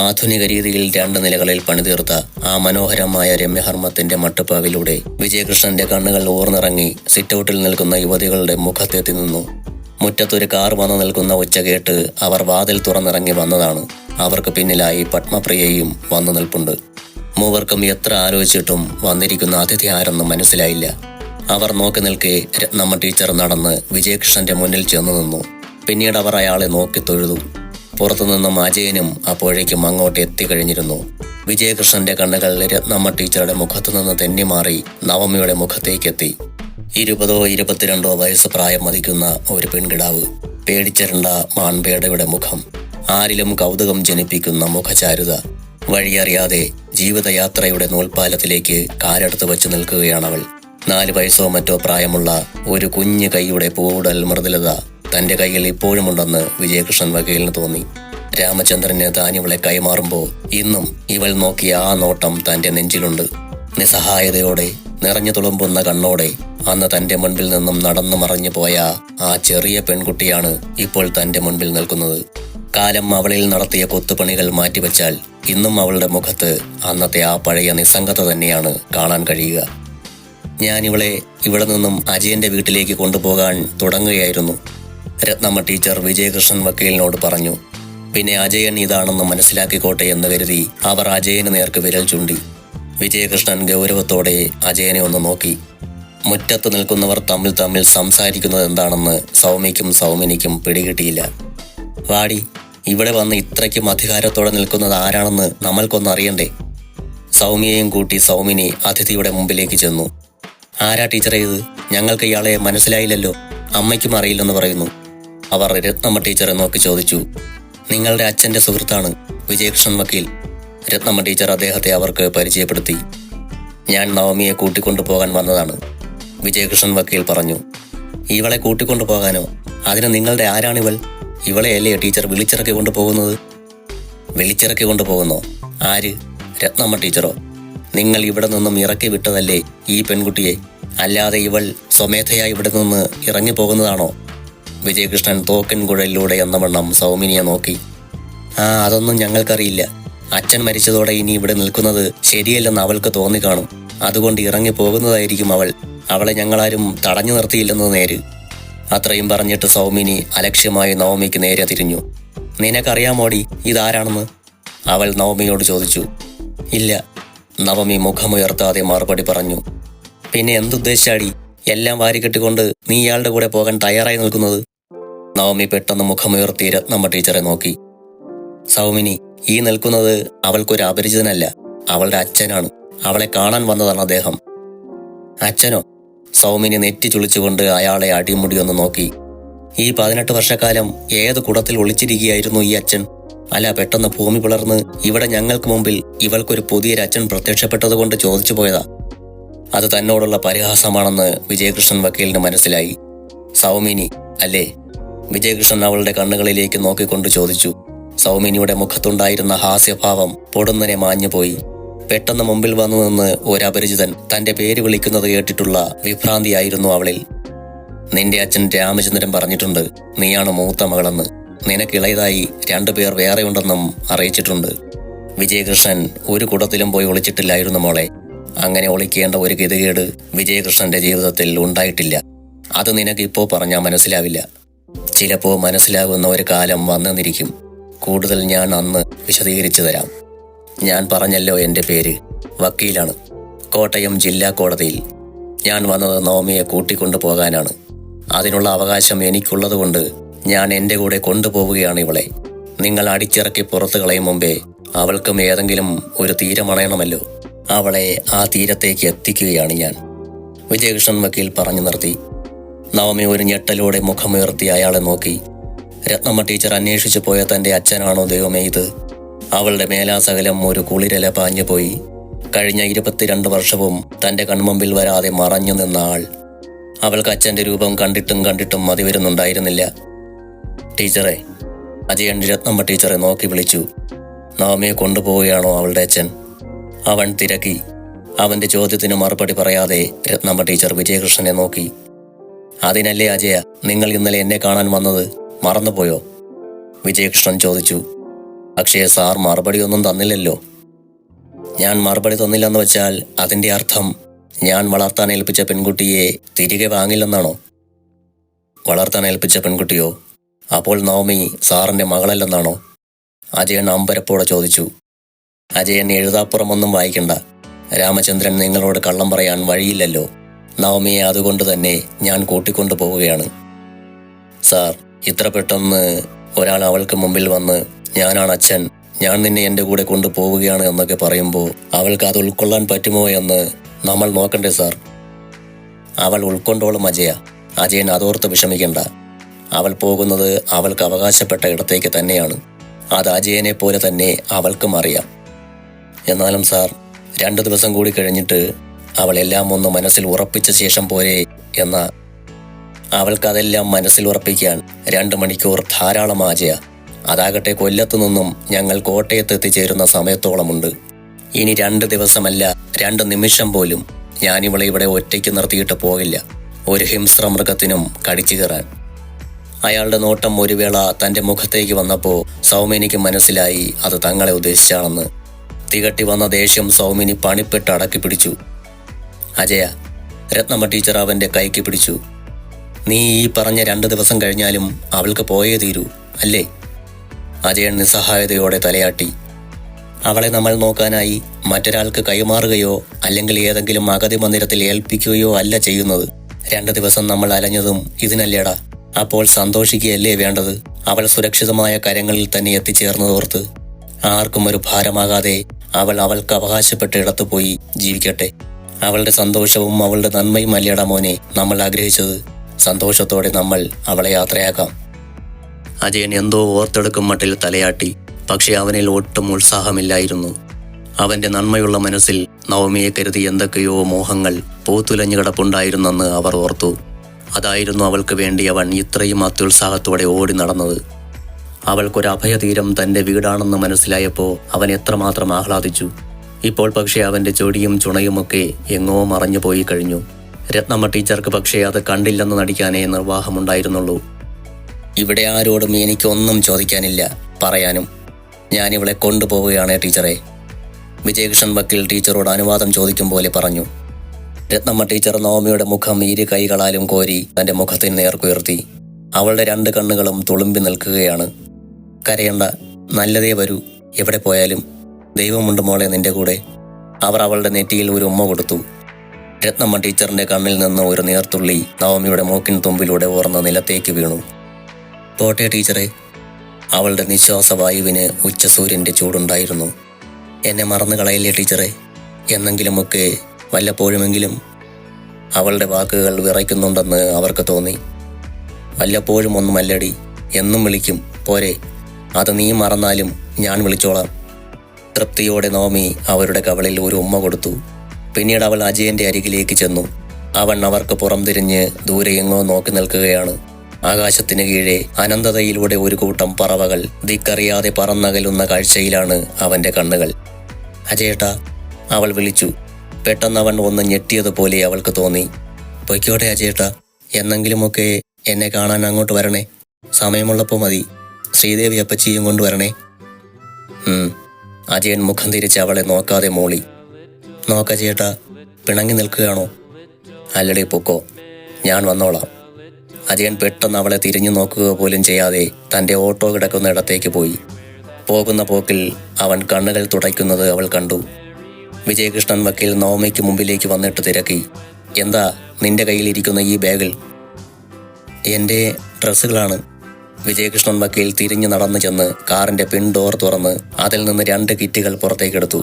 ആധുനിക രീതിയിൽ 2 നിലകളിൽ പണിതീർത്ത ആ മനോഹരമായ രമ്യഹർമ്മത്തിന്റെ മട്ടുപ്പാവിലൂടെ വിജയകൃഷ്ണന്റെ കണ്ണുകൾ ഓർന്നിറങ്ങി സിറ്റൗട്ടിൽ നിൽക്കുന്ന യുവതികളുടെ മുഖത്തെത്തി നിന്നു. മുറ്റത്തൊരു കാർ വന്നു നിൽക്കുന്ന ഒച്ച കേട്ട് അവർ വാതിൽ തുറന്നിറങ്ങി വന്നതാണ്. അവർക്ക് പിന്നിലായി പത്മപ്രിയയും വന്നു നിൽപ്പുണ്ട്. മൂവർക്കും എത്ര ആലോചിച്ചിട്ടും വന്നിരിക്കുന്ന അതിഥി ആരെന്നും മനസ്സിലായില്ല. അവർ നോക്കി നിൽക്കെ രത്നമ്മ ടീച്ചർ നടന്ന് വിജയകൃഷ്ണന്റെ മുന്നിൽ ചെന്നു നിന്നു. പിന്നീട് അവർ അയാളെ നോക്കി തൊഴുതു. പുറത്തുനിന്നും അജയനും അപ്പോഴേക്കും അങ്ങോട്ട് എത്തിക്കഴിഞ്ഞിരുന്നു. വിജയകൃഷ്ണന്റെ കണ്ണുകൾ രത്നമ്മ ടീച്ചറുടെ മുഖത്തുനിന്ന് തെന്നിമാറി നവമിയുടെ മുഖത്തേക്കെത്തി. 20-22 വയസ്സ് പ്രായം മതിക്കുന്ന ഒരു പെൺകിടാവ്. പേടിച്ചരണ്ട മാൻപേടയുടെ മുഖം, ആരിലും കൗതുകം ജനിപ്പിക്കുന്ന മുഖചാരുത. വഴിയറിയാതെ ജീവിതയാത്രയുടെ നൂൽപ്പാലത്തിലേക്ക് കാലെടുത്ത് വച്ചു നിൽക്കുകയാണവൾ. 4 വയസ്സോ മറ്റോ പ്രായമുള്ള ഒരു കുഞ്ഞു കൈയുടെ പൂവുടൽ മൃദുലത തന്റെ കയ്യിൽ ഇപ്പോഴുമുണ്ടെന്ന് വിജയകൃഷ്ണൻ വകയിലിന് തോന്നി. രാമചന്ദ്രന് താനിവളെ കൈമാറുമ്പോൾ ഇന്നും ഇവൾ നോക്കിയ ആ നോട്ടം തന്റെ നെഞ്ചിലുണ്ട്. നിസ്സഹായതയോടെ നിറഞ്ഞു തുളുമ്പുന്ന കണ്ണോടെ അന്ന് തന്റെ മുൻപിൽ നിന്നും നടന്നു മറഞ്ഞു പോയ ആ ചെറിയ പെൺകുട്ടിയാണ് ഇപ്പോൾ തന്റെ മുൻപിൽ നിൽക്കുന്നത്. കാലം അവളിൽ നടത്തിയ കൊത്തുപണികൾ മാറ്റിവെച്ചാൽ ഇന്നും അവളുടെ മുഖത്ത് അന്നത്തെ ആ പഴയ നിസ്സംഗത തന്നെയാണ് കാണാൻ കഴിയുക. ഞാൻ ഇവളെ ഇവിടെ നിന്നും അജയന്റെ വീട്ടിലേക്ക് കൊണ്ടുപോകാൻ തുടങ്ങുകയായിരുന്നു, രത്നമ്മ ടീച്ചർ വിജയകൃഷ്ണൻ വക്കീലിനോട് പറഞ്ഞു. പിന്നെ അജയൻ ഇതാണെന്ന് മനസ്സിലാക്കിക്കോട്ടെ എന്ന് കരുതി അവർ അജയന് നേർക്ക് വിരൽ ചൂണ്ടി. വിജയകൃഷ്ണൻ ഗൗരവത്തോടെ അജയനെ ഒന്ന് നോക്കി. മുറ്റത്ത് നിൽക്കുന്നവർ തമ്മിൽ സംസാരിക്കുന്നത് എന്താണെന്ന് സൗമ്യയ്ക്കും സൗമിനിക്കും പിടികിട്ടിയില്ല. വാടി, ഇവിടെ വന്ന് ഇത്രയ്ക്കും അധികാരത്തോടെ നിൽക്കുന്നത് ആരാണെന്ന് നമ്മൾക്കൊന്നും അറിയണ്ടേ? സൗമ്യയെയും കൂട്ടി സൗമിനി അതിഥിയുടെ മുമ്പിലേക്ക് ചെന്നു. ആരാ ടീച്ചറെ ഇത്? ഞങ്ങൾക്ക് ഇയാളെ മനസ്സിലായില്ലല്ലോ, അമ്മയ്ക്കും അറിയില്ലെന്ന് പറയുന്നു. അവർ രത്നമ്മ ടീച്ചറെ നോക്കി ചോദിച്ചു. നിങ്ങളുടെ അച്ഛന്റെ സുഹൃത്താണ് വിജയകൃഷ്ണൻ വക്കീൽ. രത്നമ്മ ടീച്ചർ അദ്ദേഹത്തെ അവർക്ക് പരിചയപ്പെടുത്തി. ഞാൻ നവമിയെ കൂട്ടിക്കൊണ്ടുപോകാൻ വന്നതാണ്, വിജയകൃഷ്ണൻ വക്കീൽ പറഞ്ഞു. ഇവളെ കൂട്ടിക്കൊണ്ടുപോകാനോ? അതിന് നിങ്ങളുടെ ആരാണിവൾ? ഇവളെയല്ലേ ടീച്ചർ വിളിച്ചിറക്കി കൊണ്ടുപോകുന്നത്? വിളിച്ചിറക്കി കൊണ്ടുപോകുന്നോ? ആര്? രത്നമ്മ ടീച്ചറോ? നിങ്ങൾ ഇവിടെ നിന്നും ഇറക്കി വിട്ടതല്ലേ ഈ പെൺകുട്ടിയെ? അല്ലാതെ ഇവൾ സ്വമേധയായി ഇവിടെ നിന്ന് ഇറങ്ങി പോകുന്നതാണോ? വിജയകൃഷ്ണൻ തോക്കൻ കുഴലിലൂടെ എന്ന വണ്ണം സൗമിനിയെ നോക്കി. അതൊന്നും ഞങ്ങൾക്കറിയില്ല. അച്ഛൻ മരിച്ചതോടെ ഇനി ഇവിടെ നിൽക്കുന്നത് ശരിയല്ലെന്ന് അവൾക്ക് തോന്നിക്കാണും. അതുകൊണ്ട് ഇറങ്ങി പോകുന്നതായിരിക്കും അവൾ. അവളെ ഞങ്ങളാരും തടഞ്ഞു നിർത്തിയില്ലെന്ന് നേര്. അത്രയും പറഞ്ഞിട്ട് സൗമിനി അലക്ഷ്യമായി നവമിക്ക് നേരെ തിരിഞ്ഞു. നിനക്കറിയാമോടി ഇതാരാണെന്ന്? അവൾ നവമിയോട് ചോദിച്ചു. ഇല്ല, നവമി മുഖമുയർത്താതെ മറുപടി പറഞ്ഞു. പിന്നെ എന്തുദ്ദേശിച്ചാടി എല്ലാം വാരിക്കെട്ടിക്കൊണ്ട് നീ ഇയാളുടെ കൂടെ പോകാൻ തയ്യാറായി നിൽക്കുന്നത്? നവമി പെട്ടെന്ന് മുഖമുയർത്തി രത്നമ്മ ടീച്ചറെ നോക്കി. സൗമിനി, ഈ നിൽക്കുന്നത് അവൾക്കൊരു അപരിചിതനല്ല, അവളുടെ അച്ഛനാണ്. അവളെ കാണാൻ വന്നതാണ് അദ്ദേഹം. അച്ഛനോ? സൗമിനി നെറ്റി ചുളിച്ചുകൊണ്ട് അയാളെ അടിമുടിയൊന്ന് നോക്കി. ഈ 18 വർഷക്കാലം ഏത് കുടത്തിൽ ഒളിച്ചിരിക്കുകയായിരുന്നു ഈ അച്ഛൻ? അല്ല, പെട്ടെന്ന് ഭൂമി പിളർന്ന് ഇവിടെ ഞങ്ങൾക്ക് മുമ്പിൽ ഇവൾക്കൊരു പുതിയൊരച്ഛൻ പ്രത്യക്ഷപ്പെട്ടതുകൊണ്ട് ചോദിച്ചു പോയതാ. അത് തന്നോടുള്ള പരിഹാസമാണെന്ന് വിജയകൃഷ്ണൻ വക്കീലിന് മനസ്സിലായി. സൗമിനി അല്ലേ? വിജയകൃഷ്ണൻ അവളുടെ കണ്ണുകളിലേക്ക് നോക്കിക്കൊണ്ട് ചോദിച്ചു. സൗമിനിയുടെ മുഖത്തുണ്ടായിരുന്ന ഹാസ്യഭാവം പൊടുന്നനെ മാഞ്ഞുപോയി. പെട്ടെന്ന് മുമ്പിൽ വന്നു നിന്ന് ഒരപരിചിതൻ തന്റെ പേര് വിളിക്കുന്നത് കേട്ടിട്ടുള്ള വിഭ്രാന്തിയായിരുന്നു അവളിൽ. നിന്റെ അച്ഛൻ രാമചന്ദ്രൻ പറഞ്ഞിട്ടുണ്ട് നീയാണ് മൂത്ത മകളെന്ന്. നിനക്കിളയതായി 2 പേർ വേറെയുണ്ടെന്നും അറിയിച്ചിട്ടുണ്ട്. വിജയകൃഷ്ണൻ ഒരു കുടത്തിലും പോയി ഒളിച്ചിട്ടില്ലായിരുന്നു മോളെ. അങ്ങനെ ഒളിക്കേണ്ട ഒരു ഗതികേട് വിജയകൃഷ്ണന്റെ ജീവിതത്തിൽ ഉണ്ടായിട്ടില്ല. അത് നിനക്കിപ്പോ പറഞ്ഞാൽ മനസ്സിലാവില്ല. ചിലപ്പോ മനസ്സിലാകുന്ന ഒരു കാലം വന്നെന്നിരിക്കും. കൂടുതൽ ഞാൻ അന്ന് വിശദീകരിച്ചു തരാം. ഞാൻ പറഞ്ഞല്ലോ എൻ്റെ പേര് വക്കീലാണ്, കോട്ടയം ജില്ലാ കോടതിയിൽ. ഞാൻ വന്നത് നവമിയെ കൂട്ടിക്കൊണ്ടു പോകാനാണ്. അതിനുള്ള അവകാശം എനിക്കുള്ളതുകൊണ്ട് ഞാൻ എൻ്റെ കൂടെ കൊണ്ടുപോവുകയാണ് ഇവളെ. നിങ്ങൾ അടിച്ചിറക്കി പുറത്തു കളയും മുമ്പേ അവൾക്കും ഏതെങ്കിലും ഒരു തീരമണയണമല്ലോ. അവളെ ആ തീരത്തേക്ക് എത്തിക്കുകയാണ് ഞാൻ, വിജയകൃഷ്ണൻ വക്കീൽ പറഞ്ഞു നിർത്തി. നവമി ഒരു ഞെട്ടലോടെ മുഖമുയർത്തി അയാളെ നോക്കി. രത്നമ്മ ടീച്ചർ അന്വേഷിച്ചു പോയ തന്റെ അച്ഛനാണോ ദൈവമേ ഇത്? അവളുടെ മേലാസകലം ഒരു കുളിരല പാഞ്ഞുപോയി. കഴിഞ്ഞ 22 വർഷവും തന്റെ കൺമുമ്പിൽ വരാതെ മറഞ്ഞു നിന്ന ആൾ. അവൾക്ക് അച്ഛന്റെ രൂപം കണ്ടിട്ടും മതി വരുന്നുണ്ടായിരുന്നില്ല. ടീച്ചറെ, അജയൻ രത്നമ്മ ടീച്ചറെ നോക്കി വിളിച്ചു. നവമിയെ കൊണ്ടുപോവുകയാണോ അവളുടെ അച്ഛൻ? അവൻ തിരക്കി. അവന്റെ ചോദ്യത്തിന് മറുപടി പറയാതെ രത്നമ്മ ടീച്ചർ വിജയകൃഷ്ണനെ നോക്കി. അതിനല്ലേ അജയ നിങ്ങൾ ഇന്നലെ എന്നെ കാണാൻ വന്നത്, മറന്നുപോയോ? വിജയകൃഷ്ണൻ ചോദിച്ചു. പക്ഷേ സാർ മറുപടിയൊന്നും തന്നില്ലല്ലോ. ഞാൻ മറുപടി തന്നില്ലെന്ന് വെച്ചാൽ അതിൻ്റെ അർത്ഥം ഞാൻ വളർത്താൻ ഏൽപ്പിച്ച പെൺകുട്ടിയെ തിരികെ വാങ്ങില്ലെന്നാണോ? വളർത്താൻ ഏൽപ്പിച്ച പെൺകുട്ടിയോ? അപ്പോൾ നവമി സാറിൻ്റെ മകളല്ലെന്നാണോ? അജയൻ അമ്പരപ്പോടെ ചോദിച്ചു. അജയൻ എഴുതാപ്പുറമൊന്നും വായിക്കണ്ട. രാമചന്ദ്രൻ നിങ്ങളോട് കള്ളം പറയാൻ വഴിയില്ലല്ലോ. നവമിയെ അതുകൊണ്ട് തന്നെ ഞാൻ കൂട്ടിക്കൊണ്ടു പോവുകയാണ്. സാർ, ഇത്ര പെട്ടെന്ന് ഒരാൾ അവൾക്ക് മുമ്പിൽ വന്ന് ഞാനാണ് അച്ഛൻ, ഞാൻ നിന്നെ എൻ്റെ കൂടെ കൊണ്ടുപോവുകയാണ് എന്നൊക്കെ പറയുമ്പോൾ അവൾക്ക് അത് ഉൾക്കൊള്ളാൻ പറ്റുമോ എന്ന് നമ്മൾ നോക്കണ്ടേ സാർ? അവൾ ഉൾക്കൊണ്ടോളും അജയ. അജയൻ അതോർത്ത് വിഷമിക്കണ്ട. അവൾ പോകുന്നത് അവൾക്ക് അവകാശപ്പെട്ട ഇടത്തേക്ക് തന്നെയാണ്. അത് അജയനെ പോലെ തന്നെ അവൾക്കും അറിയാം. എന്നാലും സാർ, 2 ദിവസം കൂടി കഴിഞ്ഞിട്ട് അവൾ എല്ലാം ഒന്ന് മനസ്സിൽ ഉറപ്പിച്ച ശേഷം പോരെ എന്ന. അവൾക്കതെല്ലാം മനസ്സിൽ ഉറപ്പിക്കാൻ 2 മണിക്കൂർ ധാരാളം അജയ. അതാകട്ടെ കൊല്ലത്തു നിന്നും ഞങ്ങൾ കോട്ടയത്ത് എത്തിച്ചേരുന്ന സമയത്തോളമുണ്ട്. ഇനി 2 ദിവസമല്ല, 2 നിമിഷം പോലും ഞാനിവളെ ഇവിടെ ഒറ്റയ്ക്ക് നിർത്തിയിട്ട് പോകില്ല, ഒരു ഹിംസ്ര മൃഗത്തിനും കടിച്ചു കയറാൻ. അയാളുടെ നോട്ടം ഒരു വേള തൻ്റെ മുഖത്തേക്ക് വന്നപ്പോൾ സൗമിനിക്ക് മനസ്സിലായി അത് തങ്ങളെ ഉദ്ദേശിച്ചാണെന്ന്. തികട്ടി വന്ന ദേഷ്യം സൗമിനി പണിപ്പെട്ട് അടക്കി പിടിച്ചു. അജയ, രത്നമ്മ ടീച്ചർ അവൻ്റെ കൈക്ക് പിടിച്ചു. നീ ഈ പറഞ്ഞ 2 ദിവസം കഴിഞ്ഞാലും അവൾക്ക് പോയേ തീരൂ അല്ലേ? അജയൻ നിസ്സഹായതയോടെ തലയാട്ടി. അവളെ നമ്മൾ നോക്കാനായി മറ്റൊരാൾക്ക് കൈമാറുകയോ അല്ലെങ്കിൽ ഏതെങ്കിലും അഗതി മന്ദിരത്തിൽ ഏൽപ്പിക്കുകയോ അല്ല ചെയ്യുന്നത്. 2 ദിവസം നമ്മൾ അലഞ്ഞതും ഇതിനല്ലേടാ. അപ്പോൾ സന്തോഷിക്കുകയല്ലേ വേണ്ടത്? അവൾ സുരക്ഷിതമായ കരങ്ങളിൽ തന്നെ എത്തിച്ചേർന്നതോർത്ത്. ആർക്കും ഒരു ഭാരമാകാതെ അവൾ അവൾക്ക് അവകാശപ്പെട്ട ഇടത്തു പോയി ജീവിക്കട്ടെ. അവളുടെ സന്തോഷവും അവളുടെ നന്മയും അല്ലേടാ മോനെ നമ്മൾ ആഗ്രഹിച്ചത്. സന്തോഷത്തോടെ നമ്മൾ അവളെ യാത്രയാക്കാം. അജയൻ എന്തോ ഓർത്തെടുക്കും മട്ടിൽ തലയാട്ടി. പക്ഷെ അവനിൽ ഒട്ടും ഉത്സാഹമില്ലായിരുന്നു. അവന്റെ നന്മയുള്ള മനസ്സിൽ നവമിയെ കരുതി എന്തൊക്കെയോ മോഹങ്ങൾ പൂത്തുലഞ്ഞു കിടപ്പുണ്ടായിരുന്നെന്ന് അവർ ഓർത്തു. അതായിരുന്നു അവൾക്ക് വേണ്ടി അവൻ ഇത്രയും അത്യുത്സാഹത്തോടെ ഓടി നടന്നത്. അവൾക്കൊരു അഭയതീരം തന്റെ വീടാണെന്ന് മനസ്സിലായപ്പോൾ അവൻ എത്രമാത്രം ആഹ്ലാദിച്ചു. ഇപ്പോൾ പക്ഷേ അവന്റെ ചൊടിയും ചുണയുമൊക്കെ എങ്ങോ മറഞ്ഞു പോയി കഴിഞ്ഞു. രത്നമ്മ ടീച്ചർക്ക് പക്ഷേ അത് കണ്ടില്ലെന്ന് നടിക്കാനേ നിർവാഹമുണ്ടായിരുന്നുള്ളൂ. ഇവിടെ ആരോടും എനിക്കൊന്നും ചോദിക്കാനില്ല, പറയാനും. ഞാനിവളെ കൊണ്ടുപോവുകയാണ് ടീച്ചറെ. വിജയകൃഷ്ണൻ വക്കീൽ ടീച്ചറോട് അനുവാദം ചോദിക്കും പോലെ പറഞ്ഞു. രത്നമ്മ ടീച്ചർ നവമിയുടെ മുഖം 2 കൈകളാലും കോരി തന്റെ മുഖത്തിന് നേർക്കുയർത്തി. അവളുടെ 2 കണ്ണുകളും തുളുമ്പി നിൽക്കുകയാണ്. കരയണ്ട, നല്ലതേ വരൂ. എവിടെ പോയാലും ദൈവമുണ്ട് മോളെ നിന്റെ കൂടെ. അവർ അവളുടെ നെറ്റിയിൽ ഒരു ഉമ്മ കൊടുത്തു. രത്നമ്മ ടീച്ചറിന്റെ കണ്ണിൽ നിന്ന് ഒരു നീർത്തുള്ളി നവമിയുടെ മൂക്കിൻ തുമ്പിലൂടെ ഓർന്ന് നിലത്തേക്ക് വീണു. പോട്ടെ ടീച്ചറെ. അവളുടെ നിശ്വാസവായുവിന് ഉച്ചസൂര്യന്റെ ചൂടുണ്ടായിരുന്നു. എന്നെ മറന്നു കളയില്ലേ ടീച്ചറെ, എന്നെങ്കിലുമൊക്കെ, വല്ലപ്പോഴുമെങ്കിലും. അവളുടെ വാക്കുകൾ വിറയ്ക്കുന്നുണ്ടെന്ന് അവർക്ക് തോന്നി. വല്ലപ്പോഴും ഒന്നുമല്ലടി, എന്നും വിളിക്കും പോരെ. അത് നീ മറന്നാലും ഞാൻ വിളിച്ചോളാം. തൃപ്തിയോടെ നവമി അവരുടെ കവളിൽ ഒരു ഉമ്മ കൊടുത്തു. പിന്നീട് അവൾ അജയന്റെ അരികിലേക്ക് ചെന്നു. അവൻ അവർക്ക് പുറംതിരിഞ്ഞ് ദൂരെ എങ്ങോ നോക്കി നിൽക്കുകയാണ്. ആകാശത്തിന് കീഴെ അനന്തതയിലൂടെ ഒരു കൂട്ടം പറവകൾ ദിക്കറിയാതെ പറന്നകലുന്ന കാഴ്ചയിലാണ് അവന്റെ കണ്ണുകൾ. അജയേട്ടാ, അവൾ വിളിച്ചു. പെട്ടെന്ന് അവൻ ഒന്ന് ഞെട്ടിയതുപോലെ അവൾക്ക് തോന്നി. പൊയ്ക്കോട്ടെ അജയേട്ടാ, എന്നെങ്കിലുമൊക്കെ എന്നെ കാണാൻ അങ്ങോട്ട് വരണേ. സമയമുള്ളപ്പോൾ മതി. ശ്രീദേവി അപ്പച്ചിയും കൊണ്ടുവരണേ. അജയൻ മുഖം തിരിച്ച് അവളെ നോക്കാതെ മൂളി. നോക്ക ചേട്ടാ, പിണങ്ങി നിൽക്കുകയാണോ? അല്ലടി, പൊക്കോ, ഞാൻ വന്നോളാം. അജയൻ പെട്ടെന്ന് അവളെ തിരിഞ്ഞു നോക്കുക പോലും ചെയ്യാതെ തൻ്റെ ഓട്ടോ കിടക്കുന്ന ഇടത്തേക്ക് പോയി. പോകുന്ന പോക്കിൽ അവൻ കണ്ണുകൾ തുടയ്ക്കുന്നത് അവൾ കണ്ടു. വിജയകൃഷ്ണൻ വക്കീൽ നവമിക്ക് മുമ്പിലേക്ക് വന്നിട്ട് തിരക്കി. എന്താ നിന്റെ കയ്യിലിരിക്കുന്ന ഈ ബാഗിൽ? എൻ്റെ ഡ്രസ്സുകളാണ്. വിജയകൃഷ്ണൻ വക്കീൽ തിരിഞ്ഞു നടന്നു ചെന്ന് കാറിന്റെ പിൻ ഡോർ തുറന്ന് അതിൽ നിന്ന് 2 കിറ്റുകൾ പുറത്തേക്കെടുത്തു.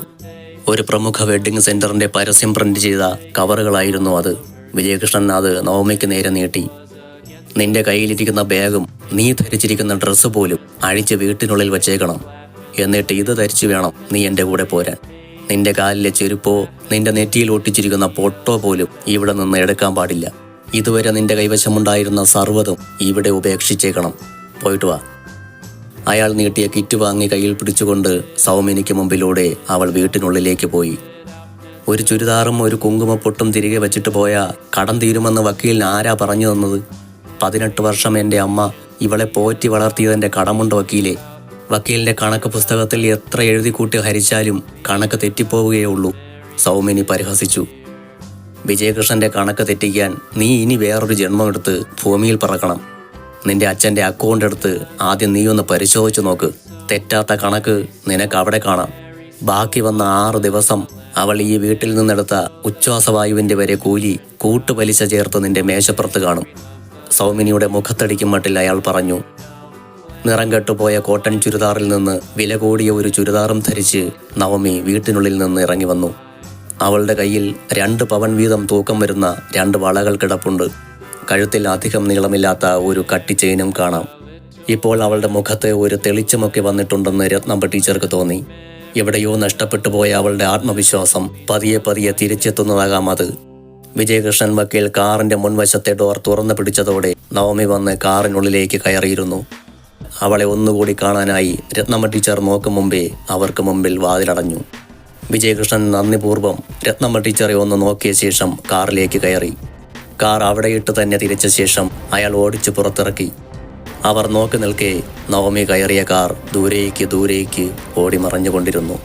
ഒരു പ്രമുഖ വെഡ്ഡിംഗ് സെന്ററിന്റെ പരസ്യം പ്രിന്റ് ചെയ്ത കവറുകളായിരുന്നു അത്. വിജയകൃഷ്ണൻ അത് നവമിക്ക് നേരെ നീട്ടി. നിന്റെ കയ്യിലിരിക്കുന്ന ബാഗും നീ ധരിച്ചിരിക്കുന്ന ഡ്രസ്സ് പോലും അഴിച്ച് വീട്ടിനുള്ളിൽ വച്ചേക്കണം. എന്നിട്ട് ഇത് ധരിച്ചു വേണം നീ എൻ്റെ കൂടെ പോരാൻ. നിന്റെ കാലിലെ ചെരുപ്പോ നിന്റെ നെറ്റിയിൽ ഒട്ടിച്ചിരിക്കുന്ന പൊട്ടോ പോലും ഇവിടെ നിന്ന് എടുക്കാൻ പാടില്ല. ഇതുവരെ നിന്റെ കൈവശമുണ്ടായിരുന്ന സർവ്വതും ഇവിടെ ഉപേക്ഷിച്ചേക്കണം. പോയിട്ട് വാ. അയാൾ നീട്ടിയ കിറ്റ് വാങ്ങി കയ്യിൽ പിടിച്ചുകൊണ്ട് സൗമിനിക്ക് മുമ്പിലൂടെ അവൾ വീട്ടിനുള്ളിലേക്ക് പോയി. ഒരു ചുരിദാറും ഒരു കുങ്കുമപ്പൊട്ടും തിരികെ വെച്ചിട്ട് പോയാ കടം തീരുമെന്ന് വക്കീലിന് ആരാ പറഞ്ഞു തന്നത്? 18 വർഷം എൻ്റെ അമ്മ ഇവളെ പോറ്റി വളർത്തിയതിൻ്റെ കടമുണ്ട് വക്കീലെ. വക്കീലിന്റെ കണക്ക് പുസ്തകത്തിൽ എത്ര എഴുതിക്കൂട്ടി ഹരിച്ചാലും കണക്ക് തെറ്റിപ്പോവുകയുള്ളൂ, സൗമിനി പരിഹസിച്ചു. വിജയകൃഷ്ണന്റെ കണക്ക് തെറ്റിക്കാൻ നീ ഇനി വേറൊരു ജന്മമെടുത്ത് ഭൂമിയിൽ പറക്കണം. നിന്റെ അച്ഛൻ്റെ അക്കൗണ്ട് എടുത്ത് ആദ്യം നീ ഒന്ന് പരിശോധിച്ചു നോക്ക്. തെറ്റാത്ത കണക്ക് നിനക്ക് അവിടെ കാണാം. ബാക്കി വന്ന 6 ദിവസം അവൾ ഈ വീട്ടിൽ നിന്നെടുത്ത ഉച്ഛ്വാസവായുവിൻ്റെ വരെ കൂലി കൂട്ടുപലിശ ചേർത്ത് നിന്റെ മേശപ്പുറത്ത് കാണും. സൗമിനിയുടെ മുഖത്തടിക്കും മട്ടിൽ അയാൾ പറഞ്ഞു. നിറം കെട്ടുപോയ കോട്ടൺ ചുരിദാറിൽ നിന്ന് വില കൂടിയ ഒരു ചുരിദാറും ധരിച്ച് നവമി വീട്ടിനുള്ളിൽ നിന്ന് ഇറങ്ങി വന്നു. അവളുടെ കയ്യിൽ 2 പവൻ വീതം തൂക്കം വരുന്ന 2 വളകൾ കിടപ്പുണ്ട്. കഴുത്തിൽ അധികം നീളമില്ലാത്ത ഒരു കട്ടിച്ചെയിനും കാണാം. ഇപ്പോൾ അവളുടെ മുഖത്ത് ഒരു തെളിച്ചമൊക്കെ വന്നിട്ടുണ്ടെന്ന് രത്നമ്മ ടീച്ചർക്ക് തോന്നി. എവിടെയോ നഷ്ടപ്പെട്ടു പോയ അവളുടെ ആത്മവിശ്വാസം പതിയെ പതിയെ തിരിച്ചെത്തുന്നതാകാം അത്. വിജയകൃഷ്ണൻ വക്കീൽ കാറിന്റെ മുൻവശത്തെ ഡോർ തുറന്നു പിടിച്ചതോടെ നവമി വന്ന് കാറിനുള്ളിലേക്ക് കയറിയിരുന്നു. അവളെ ഒന്നുകൂടി കാണാനായി രത്നമ്മ ടീച്ചർ നോക്കും മുമ്പേ അവർക്ക് മുമ്പിൽ വാതിലടഞ്ഞു. വിജയകൃഷ്ണൻ നന്ദിപൂർവ്വം രത്നമ്മ ടീച്ചറെ ഒന്ന് നോക്കിയ ശേഷം കാറിലേക്ക് കയറി. കാർ അവിടെയിട്ട് തന്നെ തിരിച്ച ശേഷം അയാൾ ഓടിച്ചു പുറത്തിറക്കി. അവർ നോക്കി നിൽക്കെ നവമി കയറിയ കാർ ദൂരേക്ക് ഓടി മറഞ്ഞുകൊണ്ടിരുന്നു.